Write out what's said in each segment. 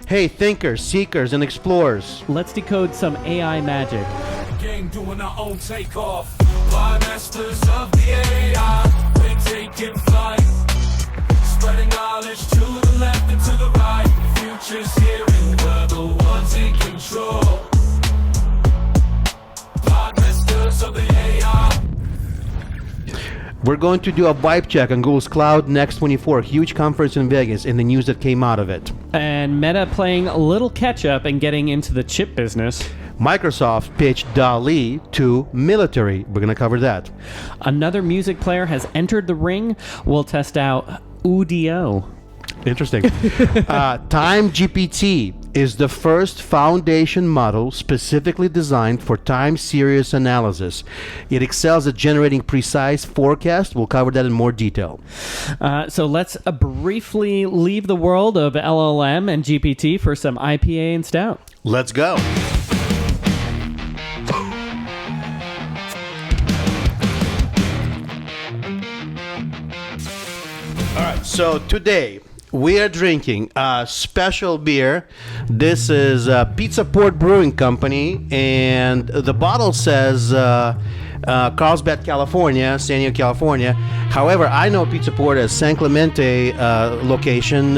Hey, thinkers, seekers, and explorers. Let's decode some AI magic. Game doing our own takeoff. By masters of the AI, we taking flight. Spreading knowledge to the left and to the right. The future's here and we're the ones in control. By masters of the AI. We're going to do a vibe check on Google's Cloud Next 24, huge conference in Vegas, and the news that came out of it. And Meta playing a little catch-up and getting into the chip business. Microsoft pitched DALL to military. We're going to cover that. Another music player has entered the ring. We'll test out Udio. Interesting. TimeGPT is the first foundation model specifically designed for time series analysis. It excels at generating precise forecasts. We'll cover that in more detail. So let's briefly leave the world of LLM and GPT for some IPA and stout. Let's go. All right, so today we are drinking a special beer. This is Pizza Port Brewing Company, and the bottle says Carlsbad, California, San Diego, California. However, I know Pizza Port as San Clemente location.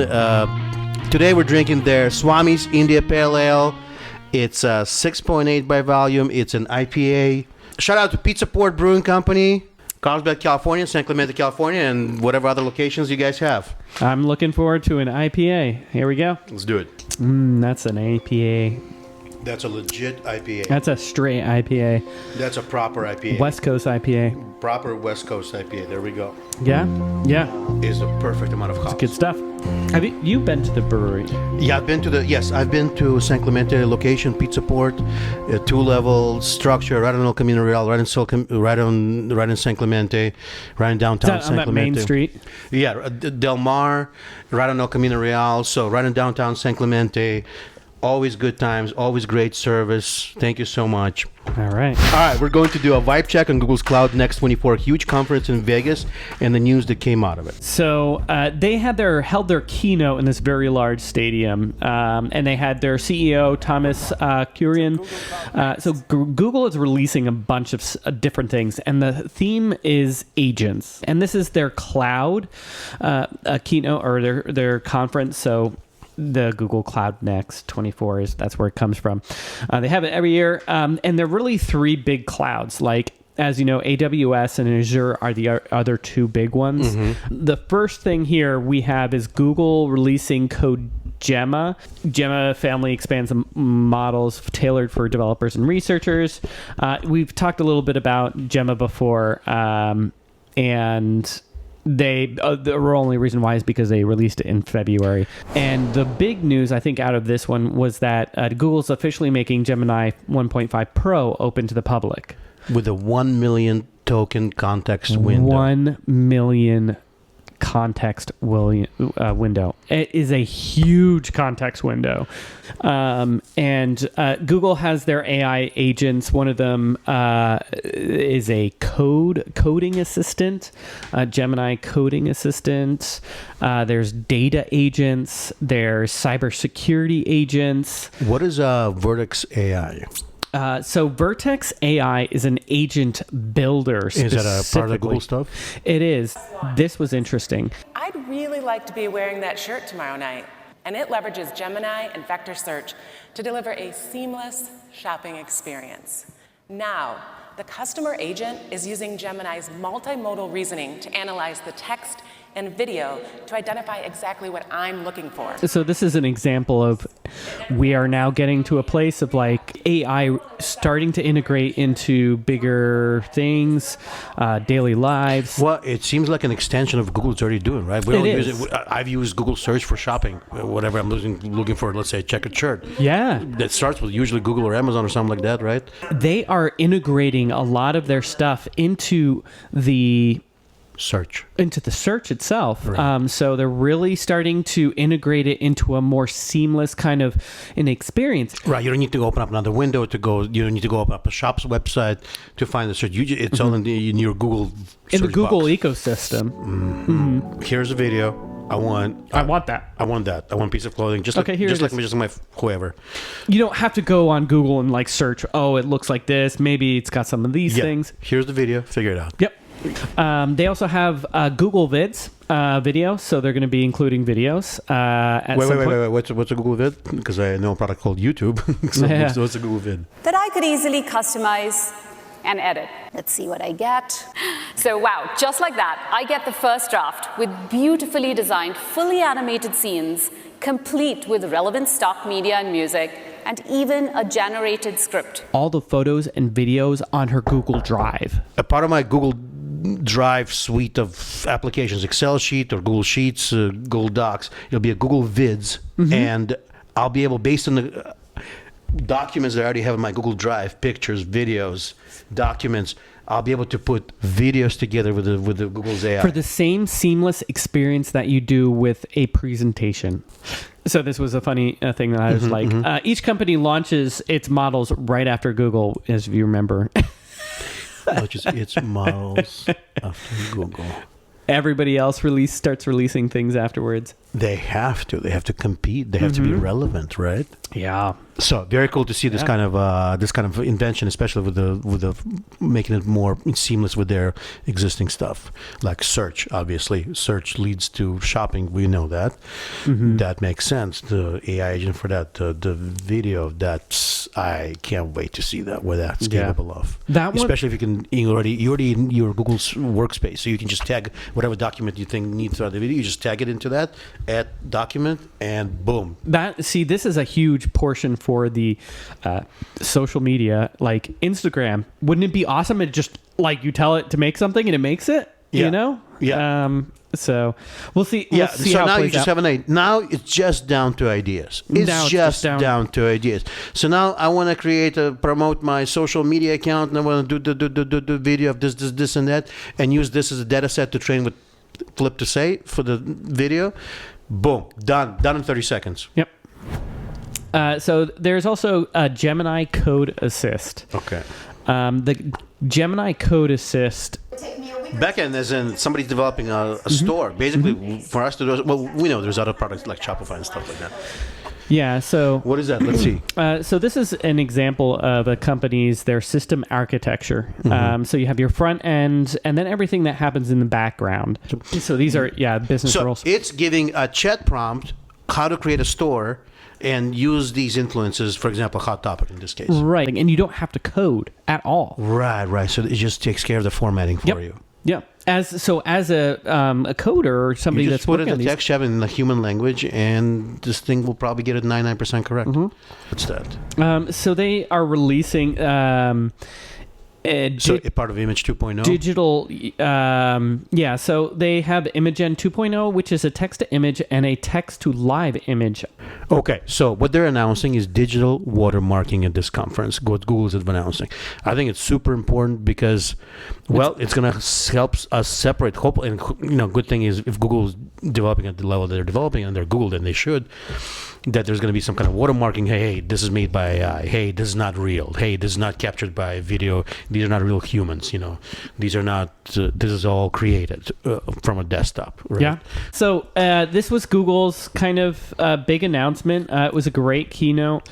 Today we're drinking their Swami's India Pale Ale. It's 6.8 by volume. It's an IPA. Shout out to Pizza Port Brewing Company, Carlsbad, California, San Clemente, California, and whatever other locations you guys have. I'm looking forward to an IPA. Here we go. Let's do it. That's an IPA. That's a legit IPA. That's a straight IPA. That's a proper IPA. West Coast IPA. Proper West Coast IPA. There we go. Yeah? Yeah. Is the perfect amount of hops. Good stuff. Have you been to the brewery? Yeah, I've been to San Clemente location, Pizza Port, 2-level structure, right on El Camino Real, right in San Clemente, right in downtown San On that Clemente. main street? Yeah, Del Mar, right on El Camino Real, so right in downtown San Clemente. Always good times, always great service. Thank you so much. All right. All right, we're going to do a vibe check on Google's Cloud Next 24, huge conference in Vegas, and the news that came out of it. So they held their keynote in this very large stadium, and they had their CEO Thomas Kurian. So Google is releasing a bunch of different things, and the theme is agents. And this is their cloud keynote or their conference. So the Google Cloud Next 24 that's where it comes from. They have it every year, and they're really three big clouds. Like, as you know, AWS and Azure are the other two big ones. Mm-hmm. The first thing here we have is Google releasing CodeGemma. Gemma family expands the models tailored for developers and researchers. We've talked a little bit about Gemma before, and the only reason why is because they released it in February. And the big news, I think, out of this one was that Google's officially making Gemini 1.5 Pro open to the public. With a 1 million token context window. 1 million context window. It is a huge context window. And Google has their AI agents. One of them is a coding assistant, Gemini coding assistant. There's data agents. There's cybersecurity agents. What is Vertex AI? So Vertex AI is an agent builder. Is that a part of the Google stuff? It is. This was interesting. I'd really like to be wearing that shirt tomorrow night. And it leverages Gemini and vector search to deliver a seamless shopping experience. Now, the customer agent is using Gemini's multimodal reasoning to analyze the text and video to identify exactly what I'm looking for. So this is an example of we are now getting to a place of like AI starting to integrate into bigger things, daily lives. Well, it seems like an extension of Google's already doing, right? We don't use it. I've used Google search for shopping, whatever I'm looking for, let's say a checkered shirt. Yeah. That starts with usually Google or Amazon or something like that, right? They are integrating a lot of their stuff into the search itself. Right. So they're really starting to integrate it into a more seamless kind of an experience. Right. You don't need to open up another window you don't need to go open up a shop's website to find the search. It's all in your Google search in the Google box. ecosystem. Mm-hmm. Here's a video. I want that. I want that. I want a piece of clothing. Just Okay, like, here just it like is. just like my whoever. You don't have to go on Google and like search, oh, it looks like this. Maybe it's got some of these Yeah. things. Here's the video. Figure it out. Yep. They also have Google Vids video, so they're going to be including videos. At some point. Wait. What's a Google Vid? Because I know a product called YouTube. So Yeah. what's a Google Vid? that I could easily customize and edit. Let's see what I get. So wow, just like that, I get the first draft with beautifully designed, fully animated scenes, complete with relevant stock media and music, and even a generated script. All the photos and videos on her Google Drive. A part of my Google Drive suite of applications, Excel sheet or Google Sheets, Google Docs, it'll be a Google Vids, and I'll be able, based on the documents that I already have in my Google Drive, pictures, videos, documents, I'll be able to put videos together with the Google's AI. For the same seamless experience that you do with a presentation. So this was a funny thing that I was like, each company launches its models right after Google, as you remember. Which is its models after Google. Everybody else starts releasing things afterwards. They have to. They have to compete. They have to be relevant, right? Yeah. So very cool to see this kind of invention, especially with the making it more seamless with their existing stuff, like search. Obviously, search leads to shopping. We know that. That makes sense. The AI agent for that, the video. I can't wait to see that. What that's capable of. That one, especially if you can you're already in your Google's workspace, so you can just tag whatever document you think needs throughout the video. You just tag it into that, add document, and boom. This is a huge portion for the social media, like Instagram. Wouldn't it be awesome to just like you tell it to make something and it makes it? Yeah. You know? Yeah. So we'll see. Yeah. We'll see So how it now you plays just out. have an idea. Now it's just down to ideas. It's just down to ideas. So now I want to promote my social media account, and I want to do the video of this, and that, and use this as a data set to train with Flip to say for the video. Boom. Done in 30 seconds. Yep. So there's also a Gemini Code Assist. Okay. The Gemini Code Assist. Backend, as in somebody's developing a store. Basically, for us to do, well, we know there's other products like Shopify and stuff like that. Yeah. So What is that? Let's see. So this is an example of a company's their system architecture. So you have your front end, and then everything that happens in the background. So these are business So rules. it's giving a chat prompt how to create a store and use these influences, for example, Hot Topic in this case. Right, and you don't have to code at all. Right. So it just takes care of the formatting for you. Yeah. As a coder or somebody You that's just put it working in on the these, text, have it in the human language, and this thing will probably get it 99% correct. What's that? so they are releasing So a part of Image 2.0? digital. So they have Imagen 2.0, which is a text to image and a text to live image. Okay, so what they're announcing is digital watermarking at this conference, what Google's announcing. I think it's super important because, well, it's going to help us separate. And good thing is if Google's developing at the level that they're developing, and they're Google, then they should, that there's going to be some kind of watermarking. Hey, this is made by AI. Hey, this is not real. Hey, this is not captured by video. These are not real humans. These are not. This is all created from a desktop. Right? Yeah. So this was Google's kind of big announcement. It was a great keynote.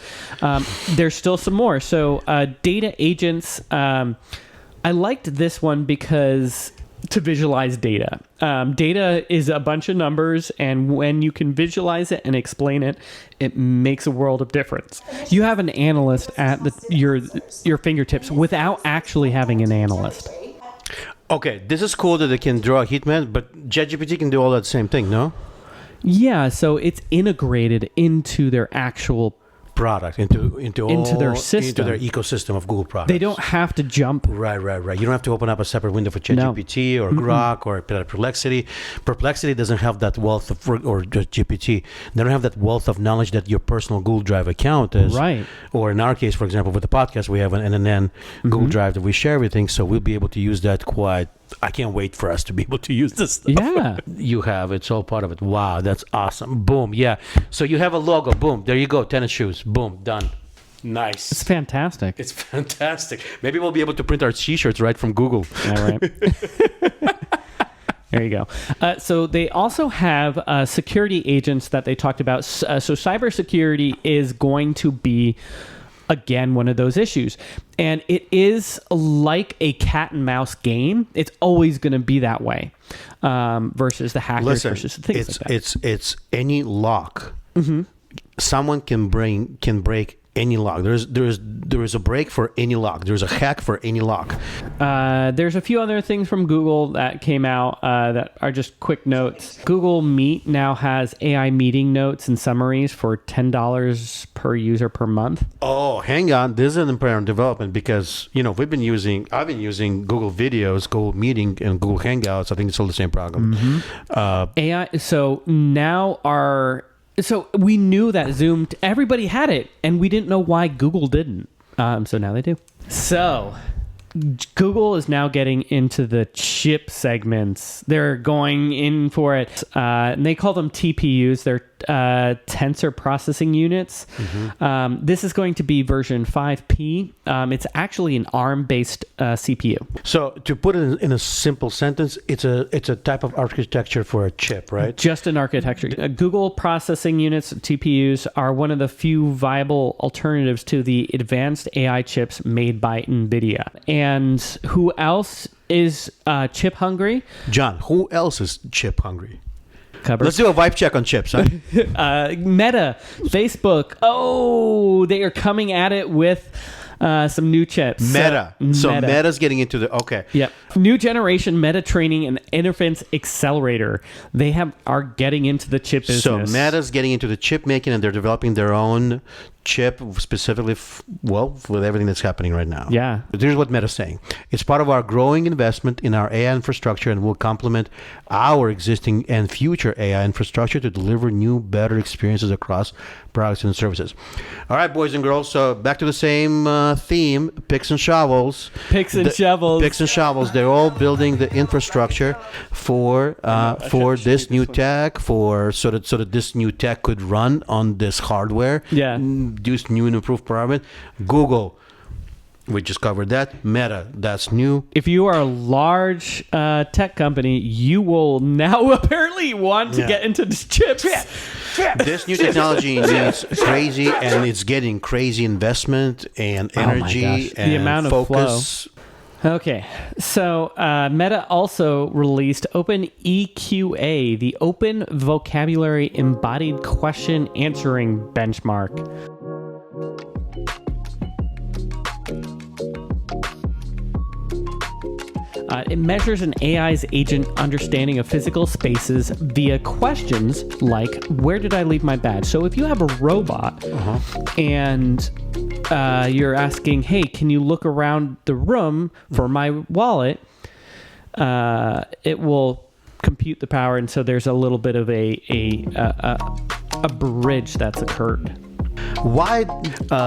There's still some more. So data agents. I liked this one because to visualize data. Data is a bunch of numbers, and when you can visualize it and explain it, it makes a world of difference. You have an analyst at your fingertips without actually having an analyst. Okay, this is cool that they can draw a heat map, but ChatGPT can do all that same thing, no? Yeah, so it's integrated into their actual product, into their system, into their ecosystem of Google products. They don't have to jump. Right. You don't have to open up a separate window for ChatGPT or Grok or Perplexity. Perplexity doesn't have that wealth of, or GPT. They don't have that wealth of knowledge that your personal Google Drive account is. Right. Or in our case, for example, with the podcast, we have an NNN Google Drive that we share everything, so we'll be able to use that quite. I can't wait for us to be able to use this stuff. Yeah. It's all part of it. Wow, that's awesome. Boom, yeah. So you have a logo. Boom, there you go. Tennis shoes. Boom, done. Nice. It's fantastic. It's fantastic. Maybe we'll be able to print our t-shirts right from Google. Yeah, right. There you go. So they also have security agents that they talked about. So cybersecurity is going to be, again, one of those issues. And it is like a cat and mouse game. It's always going to be that way versus the hackers versus things like that. It's any lock. Someone can break any lock. There is a break for any lock. There's a hack for any lock. There's a few other things from Google that came out that are just quick notes. Google Meet now has AI meeting notes and summaries for $10 per user per month. Oh, hang on. This is an important development because, I've been using Google Videos, Google Meeting, and Google Hangouts. I think it's all the same program. AI. So now So we knew that Zoom, everybody had it, and we didn't know why Google didn't. So now they do. So Google is now getting into the chip segments. They're going in for it. And they call them TPUs. They're tensor processing units. This is going to be version 5P. It's actually an ARM-based CPU. So to put it in a simple sentence, it's a type of architecture for a chip, right? Just an architecture. Google processing units, TPUs, are one of the few viable alternatives to the advanced AI chips made by NVIDIA. And who else is chip hungry? John, who else is chip hungry? Cover. Let's do a vibe check on chips, huh? Meta, Facebook. Oh, they are coming at it with some new chips. Meta. So Meta's getting into the... Okay. Yep. New generation Meta training and Inference Accelerator. They are getting into the chip business. So Meta's getting into the chip making, and they're developing their own chip specifically, with everything that's happening right now. Yeah. But here's what Meta's saying. It's part of our growing investment in our AI infrastructure and will complement our existing and future AI infrastructure to deliver new, better experiences across products and services. All right, boys and girls. So back to the same theme, picks and shovels. Picks and shovels. Picks and shovels. They're all building the infrastructure for this new tech, so that this new tech could run on this hardware. Yeah. Use new and improved performance. Google, we just covered that. Meta, that's new. If you are a large tech company, you will now apparently want to get into this chips. This new technology needs crazy, and it's getting crazy investment and energy and the amount of focus. Flow. Okay, so Meta also released OpenEQA, the Open Vocabulary Embodied Question Answering Benchmark. It measures an AI's agent understanding of physical spaces via questions like, where did I leave my badge? So if you have a robot and you're asking, hey, can you look around the room for my wallet? It will compute the power. And so there's a little bit of a bridge that's occurred. Why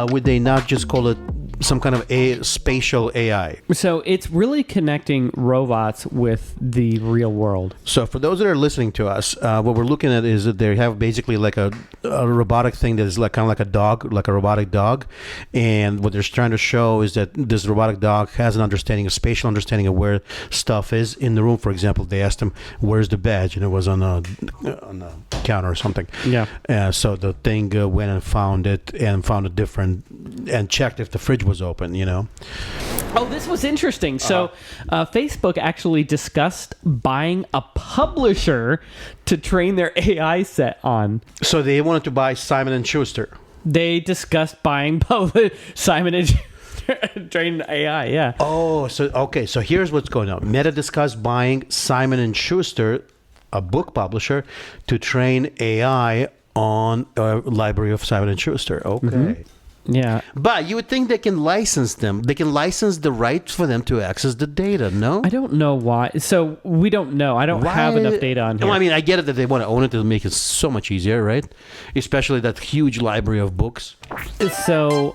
would they not just call it some kind of spatial AI? So it's really connecting robots with the real world. So for those that are listening to us, what we're looking at is that they have basically like a robotic thing that is like kind of like a dog, like a robotic dog. And what they're trying to show is that this robotic dog has an understanding, a spatial understanding of where stuff is in the room. For example, they asked him, where's the badge? And it was on a counter or something. Yeah. So the thing went and found it different and checked if the fridge was open, Oh, this was interesting. So Facebook actually discussed buying a publisher to train their AI set on. So they wanted to buy Simon & Schuster. They discussed buying Simon & Schuster train AI, yeah. Oh, so here's what's going on. Meta discussed buying Simon & Schuster, a book publisher, to train AI on a library of Simon & Schuster. Okay. Mm-hmm. Yeah. But you would think they can license them. They can license the right for them to access the data, no? I don't know why. So we don't know. I don't have enough data on here. Well, I mean, I get it that they want to own it. It'll make it so much easier, right? Especially that huge library of books. So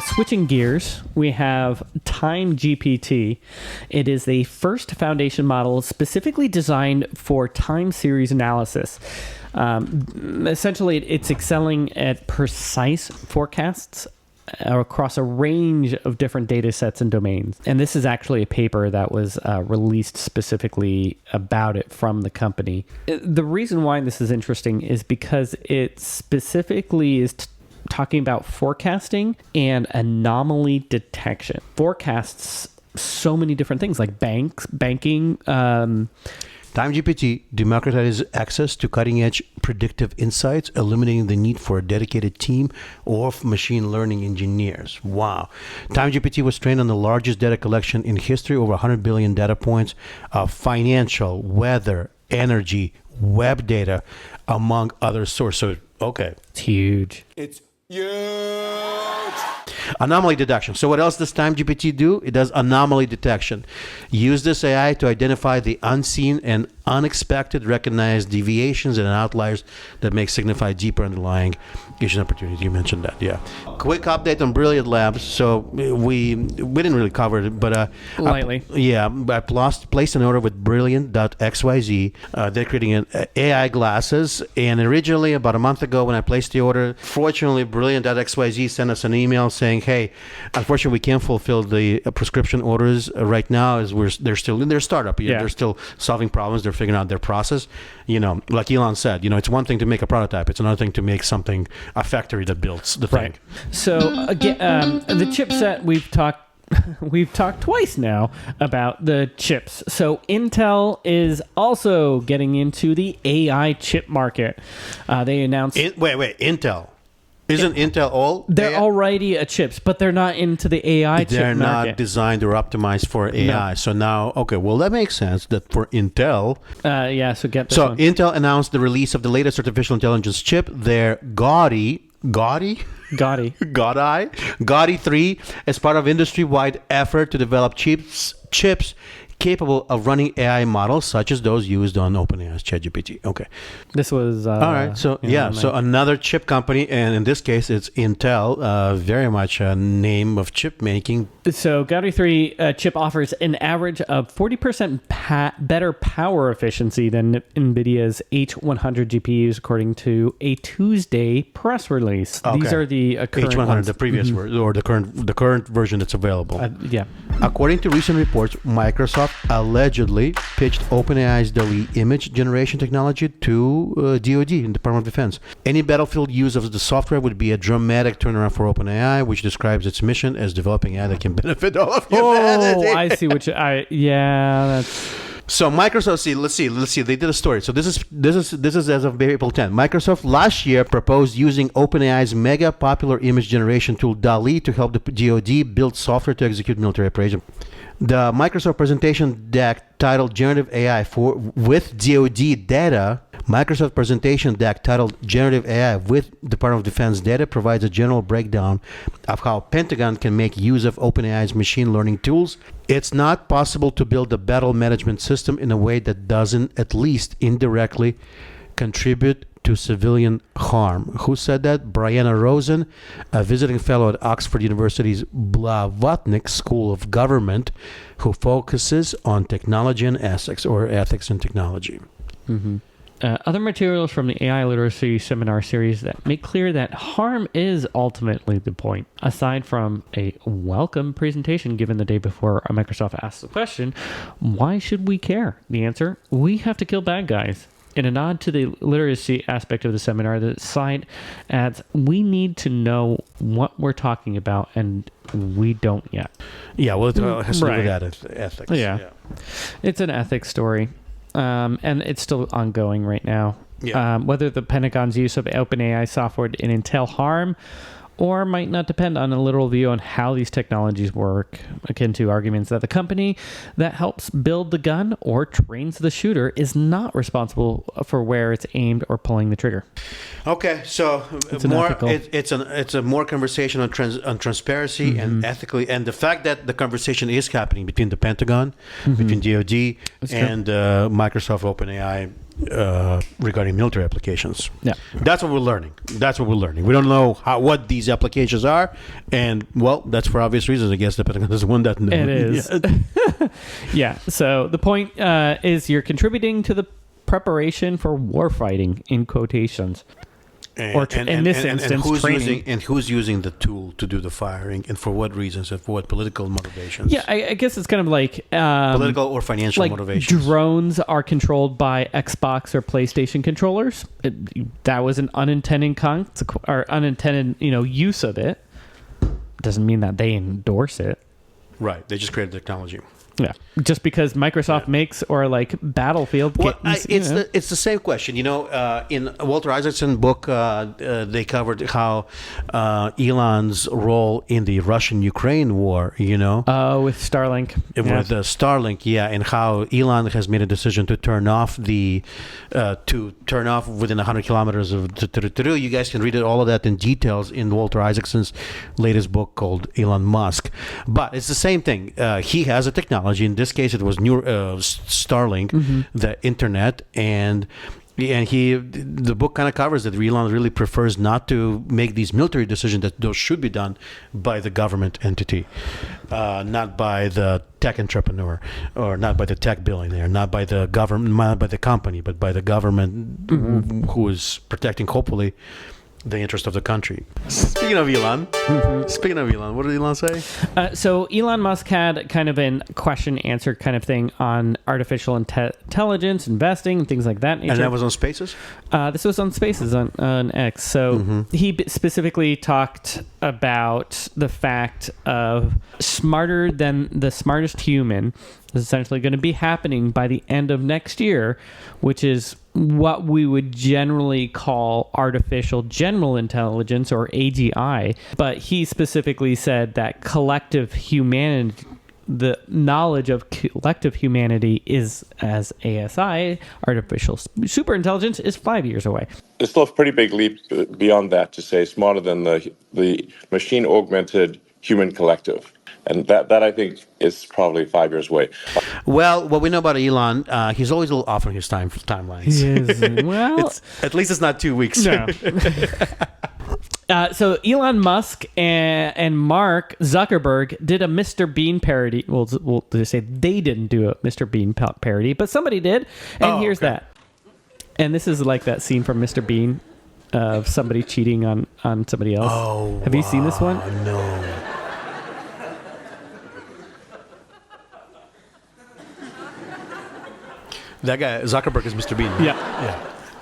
switching gears, we have TimeGPT. It is the first foundation model specifically designed for time series analysis. Essentially, it's excelling at precise forecasts across a range of different data sets and domains. And this is actually a paper that was released specifically about it from the company. The reason why this is interesting is because it specifically is talking about forecasting and anomaly detection. Forecasts so many different things like banking. TimeGPT democratizes access to cutting-edge predictive insights, eliminating the need for a dedicated team of machine learning engineers. Wow. TimeGPT was trained on the largest data collection in history, over 100 billion data points of financial, weather, energy, web data, among other sources. So, okay. It's huge. It's huge. Anomaly detection. So what else does TimeGPT do? It does anomaly detection. Use this AI to identify the unseen and unexpected, recognize deviations and outliers that may signify deeper underlying issues and opportunities. You mentioned that, yeah. Quick update on Brilliant Labs. So we didn't really cover it, but lightly. I placed an order with Brilliant.xyz. They're creating an AI glasses, and originally about a month ago when I placed the order, fortunately Brilliant.xyz sent us an email saying, hey, unfortunately we can't fulfill the prescription orders right now as they're still in their startup. They're still solving problems. They're figuring out their process. Like Elon said, it's one thing to make a prototype. It's another thing to make something, a factory that builds the thing. Right. So again, the chipset we've talked twice now about the chips. So Intel is also getting into the AI chip market. They announced. Wait, Intel. Isn't Intel all? They're AI? already a chips, but they're not into the AI chip They're market. not designed or optimized for AI. No. So now, okay, well, that makes sense that for Intel. So get this So one. Intel announced the release of the latest artificial intelligence chip, their Gaudi 3, as part of industry-wide effort to develop chips capable of running AI models such as those used on OpenAI's ChatGPT. Okay. This was all right. So so another chip company, and in this case, it's Intel. Very much a name of chip making. So Gaudi 3 chip offers an average of 40% better power efficiency than NVIDIA's H100 GPUs, according to a Tuesday press release. Okay. These are the current H100, ones. the previous version, or the current version that's available. Yeah. According to recent reports, Microsoft allegedly pitched OpenAI's DALL image generation technology to DoD, in Department of Defense. Any battlefield use of the software would be a dramatic turnaround for OpenAI, which describes its mission as developing AI that can benefit all of humanity. Oh, I see what that's... So Microsoft, let's see. They did a story. So this is as of April 10th. Microsoft last year proposed using OpenAI's mega popular image generation tool DALL to help the DoD build software to execute military operations. The Microsoft presentation deck titled Generative AI with DoD data. Microsoft presentation deck titled Generative AI with Department of Defense data provides a general breakdown of how Pentagon can make use of OpenAI's machine learning tools. It's not possible to build a battle management system in a way that doesn't at least indirectly contribute to civilian harm. Who said that? Brianna Rosen, a visiting fellow at Oxford University's Blavatnik School of Government, who focuses on technology and ethics, or ethics and technology. Mm-hmm. Other materials from the AI literacy seminar series that make clear that harm is ultimately the point. Aside from a welcome presentation given the day before Microsoft asked the question, why should we care? The answer, we have to kill bad guys. In a nod to the literacy aspect of the seminar, the site adds, we need to know what we're talking about, and we don't yet. Yeah, well, it has to do with that ethics. Yeah. It's an ethics story, and it's still ongoing right now. Yeah. Whether the Pentagon's use of OpenAI software in entail harm or might not depend on a literal view on how these technologies work, akin to arguments that the company that helps build the gun or trains the shooter is not responsible for where it's aimed or pulling the trigger. Okay, so it's a more conversation on transparency and ethically, and the fact that the conversation is happening between the Pentagon, between DoD and Microsoft OpenAI regarding military applications. Yeah, that's what we're learning. We don't know what these applications are, and well, that's for obvious reasons. I guess the Pentagon is the one that knows. It is. Yeah. So the point is, you're contributing to the preparation for warfighting, in quotations. in this instance, training. Who's using the tool to do the firing, and for what reasons, and for what political motivations? Yeah, I guess it's kind of like political or financial like motivations. Drones are controlled by Xbox or PlayStation controllers. That was an unintended use of it. Doesn't mean that they endorse it. Right. They just created technology. Yeah, just because Microsoft makes or like Battlefield. Well, it's the same question. In Walter Isaacson's book, they covered how Elon's role in the Russian-Ukraine war. With Starlink. With Starlink, yeah, and how Elon has made a decision to turn off within 100 kilometers of the. You guys can read all of that in details in Walter Isaacson's latest book called Elon Musk. But it's the same thing. He has a technology. In this case, it was Starlink, the internet, and the book kind of covers that Elon really prefers not to make these military decisions, that those should be done by the government entity, not by the tech entrepreneur, or not by the tech billionaire, not by the government, not by the company, but by the government who is protecting, hopefully, the interest of the country. Speaking of Elon, what did Elon say? So Elon Musk had kind of a question-answer kind of thing on artificial intelligence, investing, and things like that. And that was on Spaces? This was on Spaces on X. So he specifically talked about the fact of smarter than the smartest human is essentially going to be happening by the end of next year, which is what we would generally call artificial general intelligence, or AGI. But he specifically said that collective humanity, the knowledge of collective humanity, is, as ASI, artificial superintelligence, is 5 years away. It's still a pretty big leap beyond that to say smarter than the machine-augmented human collective. And that I think is probably 5 years away. Well, what we know about Elon, he's always a little off on his timelines. He is. Well, at least it's not 2 weeks. No. So Elon Musk and Mark Zuckerberg did a Mr. Bean parody. Well, they say they didn't do a Mr. Bean parody, but somebody did. And here's that. And this is like that scene from Mr. Bean of somebody cheating on somebody else. Oh, have you seen this one? No. That guy, Zuckerberg, is Mr. Bean. Right?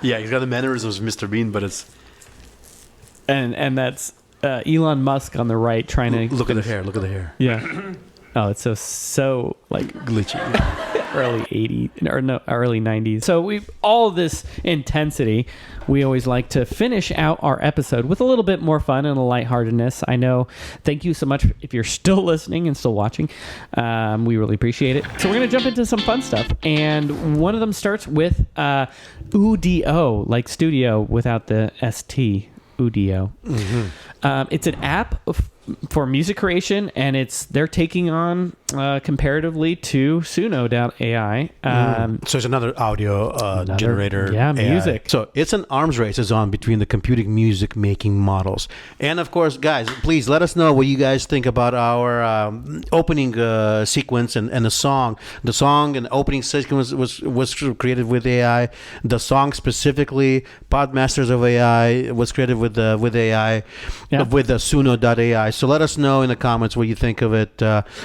Yeah. He's got the mannerisms of Mr. Bean, but it's... And that's Elon Musk on the right trying to... Look at the hair. Yeah. Oh, it's so like glitchy. Early 80s, or no, early 90s. So all this intensity, we always like to finish out our episode with a little bit more fun and a lightheartedness. I know. Thank you so much if you're still listening and still watching. We really appreciate it. So we're going to jump into some fun stuff. And one of them starts with Udio, like studio without the ST. Udio. It's an app for music creation, and they're taking on comparatively to Suno.ai. So it's another audio generator. Yeah, AI. music. So it's an arms race is on between the computing music making models. And of course, guys, please let us know what you guys think about our opening sequence and the song. The song and opening sequence was created with AI. The song specifically, Podmasters of AI, was created with AI, with the Suno.ai. So let us know in the comments what you think of it.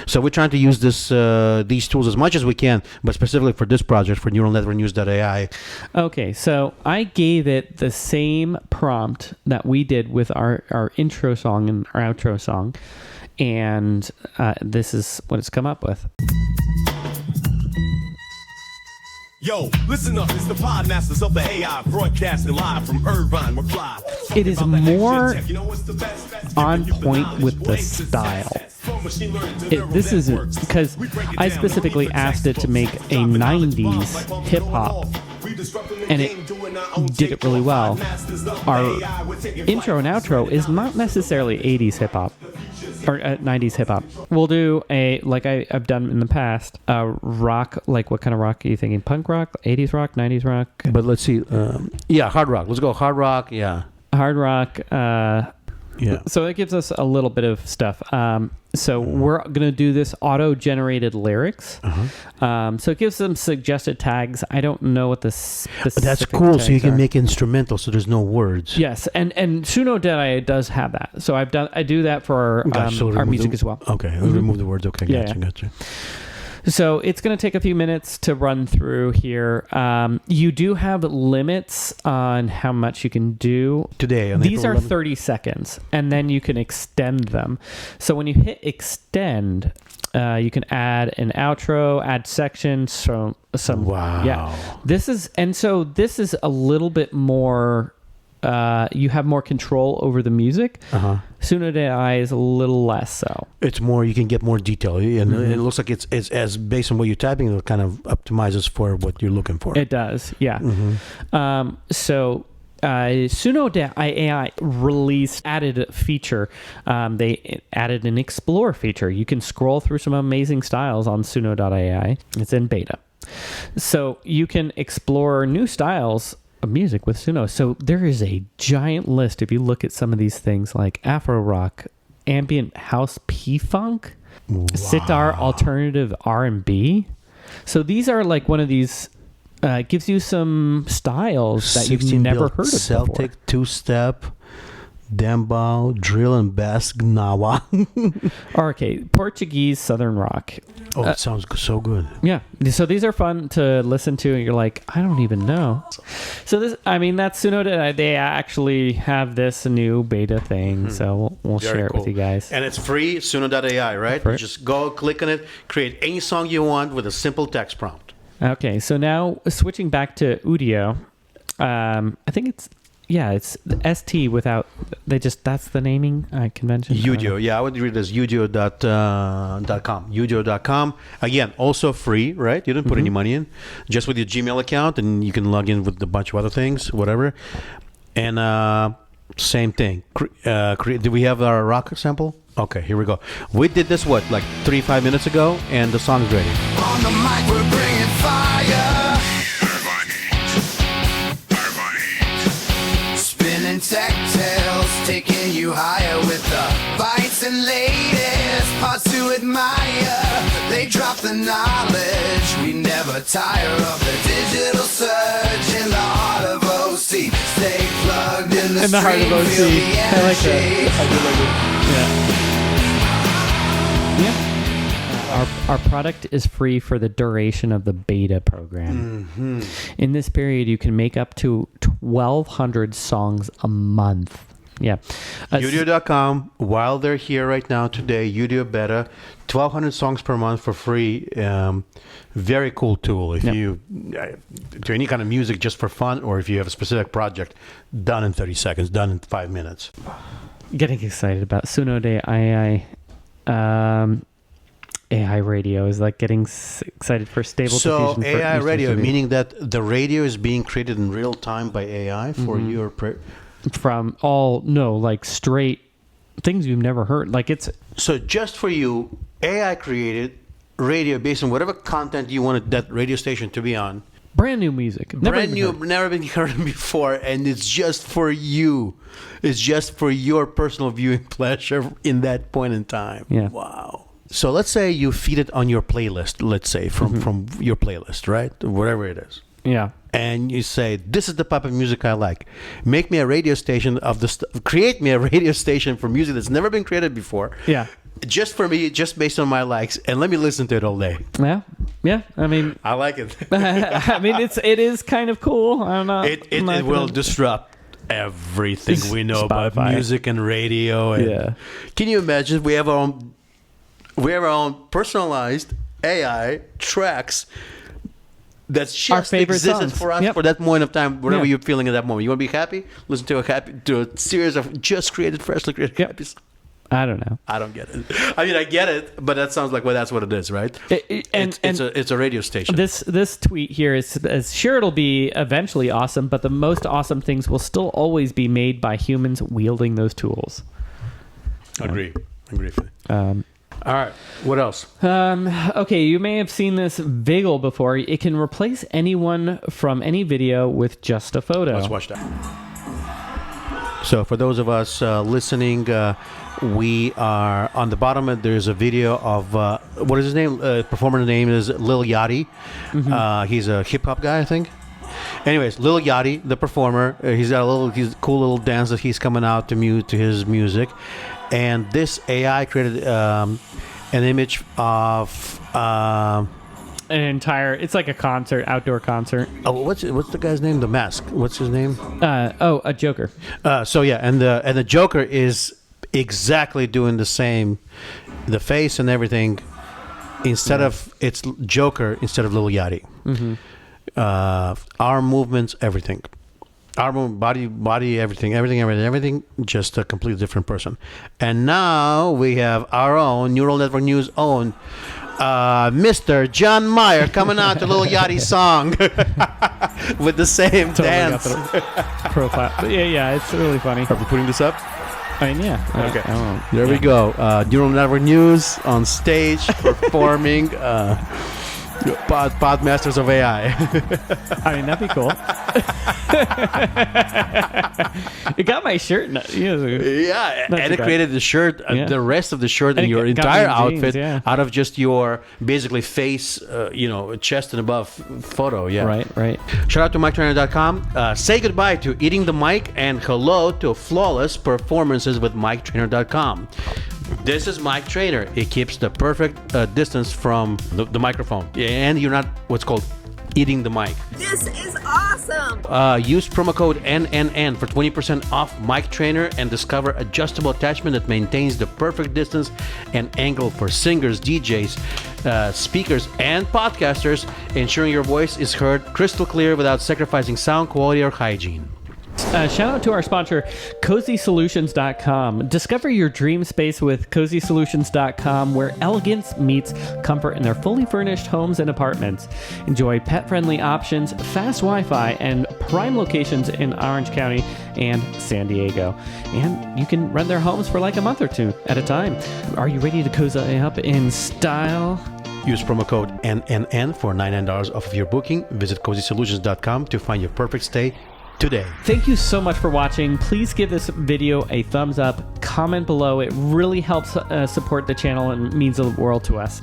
So we're trying to use these tools as much as we can, but specifically for this project, for neural network news.ai. Okay, so I gave it the same prompt that we did with our intro song and our outro song, and this is what it's come up with. Yo, listen up, it's the Podmasters of the AI, broadcasting live from Irvine, McFly. It is more on point with the style. This is because I specifically asked it to make a 90s hip-hop, and it did it really well. Our intro and outro is not necessarily 80s hip-hop. Or 90s hip hop. We'll do like I've done in the past, rock. Like, what kind of rock are you thinking? Punk rock, 80s rock, 90s rock? But let's see. Hard rock. Let's go hard rock. Yeah. Hard rock. Yeah. So it gives us a little bit of stuff. So we're going to do this auto-generated lyrics. So it gives them suggested tags. I don't know what the specific That's cool. So you tags can are. make instrumental, so there's no words. Yes, and Suno.ai does have that. So I do that for So our remove music the- as well. Okay, remove the words. Okay, Yeah, gotcha. So it's going to take a few minutes to run through here. You do have limits on how much you can do. Today, on These April are 11th? 30 seconds, and then you can extend them. So when you hit extend, you can add an outro, add sections, some Wow. Yeah. This is a little bit more. You have more control over the music. Suno.ai is a little less so. It's more, you can get more detail, and it looks like it's as based on what you're typing, it kind of optimizes for what you're looking for. It does, yeah. Suno.ai added a feature. They added an explore feature. You can scroll through some amazing styles on Suno.ai. It's in beta. So you can explore new styles of music with Suno. So there is a giant list. If you look at some of these things like Afro rock, ambient house P-funk, sitar alternative R&B. So these are like one of these, gives you some styles that you've never heard of Celtic, before. two-step, dembow, drill and bass, gnawa. Okay, Portuguese Southern rock. Oh, it sounds so good. Yeah. So these are fun to listen to, and you're like, I don't even know. So that's Suno. They actually have this new beta thing, so we'll Very share it with cool. you guys. And it's free, Suno.ai, right? You just go click on it, create any song you want with a simple text prompt. Okay, so now switching back to Udio, I think it's ST without, that's the naming convention. Udio, I would read it as udio.com. Udio.com. Again, also free, right? You didn't put any money in, just with your Gmail account, and you can log in with a bunch of other things, whatever. And same thing. Do we have our rock sample? Okay, here we go. We did this, like 5 minutes ago, and the song's ready. On the mic, we're bringing fire. Spinning tech tales, taking you higher with the bites and latest parts to admire. They drop the knowledge, we never tire of the digital surge in the heart of OC. Stay plugged in the heart of stream, OC. feel the I like that. energy. I do like it. Yeah. Our product is free for the duration of the beta program. In this period, you can make up to 1,200 songs a month. Yeah. Udio.com, while they're here right now today, Udio Beta, 1,200 songs per month for free. Very cool tool. If you do any kind of music just for fun, or if you have a specific project, done in 30 seconds, done in 5 minutes. Getting excited about Suno.ai. AI radio is like getting excited for stable So diffusion for AI Eastern radio, Studio. meaning that the radio is being created in real time by AI for your... From like straight things you've never heard. Like it's... So just for you, AI created radio based on whatever content you wanted that radio station to be on. Brand new music. Brand new, never been heard before, and it's just for you. It's just for your personal viewing pleasure in that point in time. Yeah. Wow. So let's say you feed it on your playlist, let's say, from your playlist, right? Whatever it is. Yeah. And you say, this is the type of music I like. Make me a radio station create me a radio station for music that's never been created before. Yeah. Just for me, just based on my likes, and let me listen to it all day. Yeah. Yeah. I mean, I like it. I mean, it is kind of cool. I'm not. It will disrupt everything we know about Spotify. music and radio. And Yeah. Can you imagine? We have our own personalized AI tracks that's Our just favorite existed songs. for us Yep. for that moment of time, whatever Yeah. you're feeling at that moment. You want to be happy? Listen to a series of freshly created Yep. happy songs. I don't know. I don't get it. I mean, I get it, but that sounds like that's what it is, right? It's a radio station. This tweet here is sure it'll be eventually awesome, but the most awesome things will still always be made by humans wielding those tools. Agree. All right. What else? Okay, you may have seen this Vigil before. It can replace anyone from any video with just a photo. Let's watch that. So for those of us listening, we are on the bottom. There's a video of what is his name? Performer's name is Lil Yachty. He's a hip hop guy, I think. Anyways, Lil Yachty, the performer, he's got he's a cool little dance that he's coming out to his music, and this AI created an image of. It's like a concert, outdoor concert. Oh, what's the guy's name? The Mask. What's his name? A Joker. So yeah, and the Joker is exactly doing the same, the face and everything. Instead of it's Joker instead of Lil Yachty. Arm movements, everything. Arm, body, everything. Just a completely different person. And now we have our own Neural Network News own. Mr. John Mayer coming out to Lil Yachty's song with the same dance. Profile. Yeah, it's really funny. Are we putting this up? I mean, yeah. Okay. There we go. Neural Network News on stage performing Podmasters of AI. I mean, that'd be cool. It got my shirt. Yeah, and it created the shirt, the rest of the shirt, and your it got entire me outfit jeans, out of just your basically face, chest and above photo. Yeah, right. Shout out to MikeTrainer.com. Say goodbye to eating the mic and hello to flawless performances with MikeTrainer.com. This is Mike Trainer. It keeps the perfect distance from the microphone, and you're not what's called eating the mic. This is awesome. Use promo code NNN for 20% off Mike Trainer and discover adjustable attachment that maintains the perfect distance and angle for singers, DJs, speakers, and podcasters, ensuring your voice is heard crystal clear without sacrificing sound quality or hygiene. Shout out to our sponsor, CozySolutions.com. Discover your dream space with CozySolutions.com, where elegance meets comfort in their fully furnished homes and apartments. Enjoy pet-friendly options, fast Wi-Fi, and prime locations in Orange County and San Diego. And you can rent their homes for like a month or two at a time. Are you ready to cozy up in style? Use promo code NNN for $99 off of your booking. Visit CozySolutions.com to find your perfect stay today. Thank you so much for watching. Please give this video a thumbs up, comment below. It really helps support the channel and means the world to us.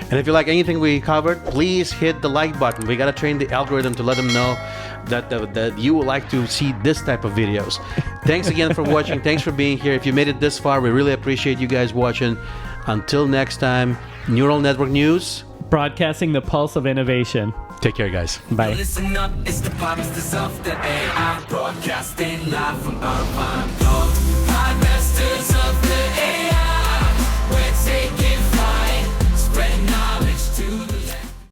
And if you like anything we covered, please hit the like button. We got to train the algorithm to let them know that you would like to see this type of videos. Thanks again for watching. Thanks for being here. If you made it this far, we really appreciate you guys watching. Until next time, Neural Network News. Broadcasting the pulse of innovation. Take care, guys. Bye. Listen up, it's the Podmasters of the AI, broadcasting live from Irvine.